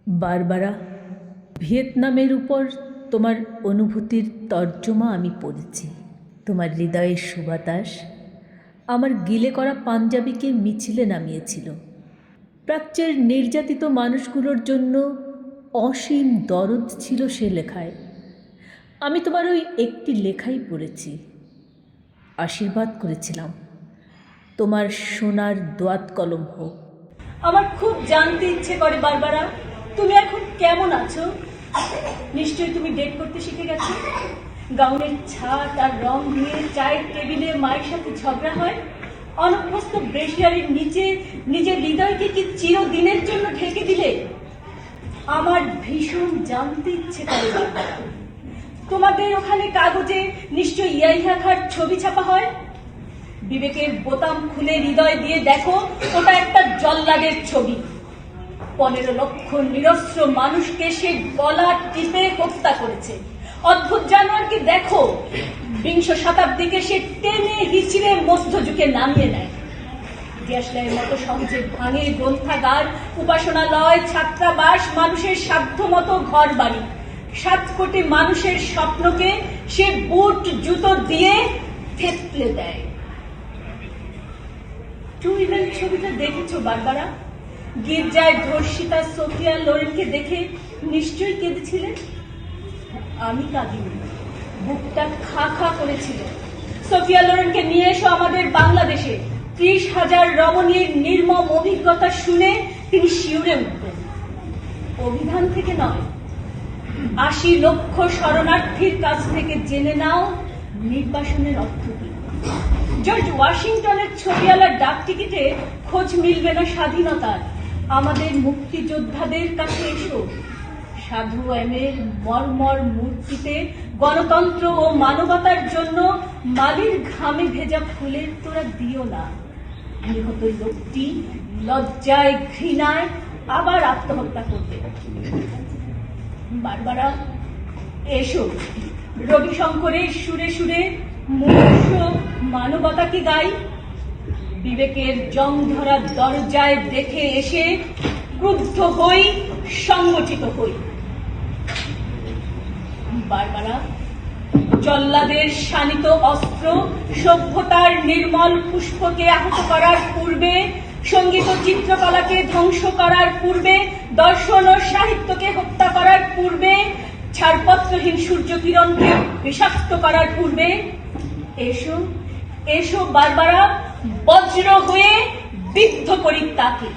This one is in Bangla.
বারবারা, ভিয়েতনামের উপর তোমার অনুভূতির তর্জমা আমি পড়েছি। তোমার হৃদয়ের সুবাতাস আমার গিলে করা পাঞ্জাবিকে মিছিলে নামিয়েছিল। প্রাচ্যের নির্যাতিত মানুষগুলোর জন্য অসীম দরদ ছিল সে লেখায়। আমি তোমার ওই একটি লেখাই পড়েছি, আশীর্বাদ করেছিলাম তোমার সোনার দোয়াত কলম হোক। আমার খুব জানতে ইচ্ছে করে বারবারা, তুমি এখন কেমন আছো? নিশ্চয়ই তুমি ডেট করতে শিখে গেছো। গাউনের ছাট আর রং দিয়ে চায়ের টেবিলে মায়ের সাথে ঝগড়া হয়। অনভ্যস্ত ব্রেশিয়ারের নিচে নিজের হৃদয়কে কি চিরদিনের জন্য ঢেকে দিলে? আমার ভীষণ জানতে ইচ্ছে করে বারবারা, তোমাদের ওখানে কাগজে নিশ্চয়ই ইয়াহিয়া খাঁর ছবি ছাপা হয়। বিবেকের বোতাম খুলে হৃদয় দিয়ে দেখো, ওটা একটা জল্লাদের ছবি। 15 লক্ষ নিরস্ত্র মানুষকে সে গলা টিপে হত্যা করেছে। অদ্ভুত জানোয়ারকে দেখো, বিংশ শতাব্দীকে সে টেনে হিচড়ে মধ্যযুগে নামিয়ে নেয়। দেশলাইয়ের মতো সহজে ভাঙে গ্রন্থাগার, উপাসনালয়, ছাত্রাবাস, মানুষের সাধ্য মতো ঘর বাড়ি। 7 কোটি মানুষের স্বপ্নকে সে বুট জুতো দিয়ে থেতলে দেয়। টুইভেল ছবিটা দেখেছো বারবারা? গির্জায় ধর্ষিতা সোফিয়া লোরেনকে দেখে নিশ্চয়ই কেঁদেছিলেন। আমি কাঁদিনি, বুকটা খা খা করেছিল। সোফিয়া লোরেনকে নিয়ে এসো আমাদের বাংলাদেশে। 30,000 রমণীর নির্মম অভিজ্ঞতা শুনে তিনি শিউরে উঠবেন। অভিধান থেকে নয়, 80 লক্ষ শরণার্থীর কাছ থেকে জেনে নাও নির্বাসনের অর্থ কি। জর্জ ওয়াশিংটনের ছবিওয়ালার ডাক টিকিটে খোঁজ মিলবে না স্বাধীনতার। আমাদের মুক্তিযোদ্ধাদের কাছে এসো। সাধু এমের মর্মর মূর্তিতে গণতন্ত্র ও মানবতার জন্য মালির ঘামে ভেজা ফুলের তোরা দিও না। নিহত লোকটি লজ্জায় ঘৃণায় আবার আত্মহত্যা করবে। বারবারা, এসো, রবিশঙ্করের সুরে সুরে মনুষ্য মানবতাকে গাই। বিবেকের জং ধরা দরজায় দেখে এসে ক্রুদ্ধ হই, সংগঠিত হই। বারবারা, জল্লাদের শানিত অস্ত্র সভ্যতার নির্মল পুষ্পকে আহত করার পূর্বে, সঙ্গীত ও চিত্রকলাকে ধ্বংস করার পূর্বে, দর্শন ও সাহিত্যকে হত্যা করার পূর্বে, ছাড়পত্রহীন সূর্যকিরণকে বিষাক্ত করার পূর্বে এসো, এসো বারবারা, বজ্র হয়ে বিদ্ধ করি তাকে।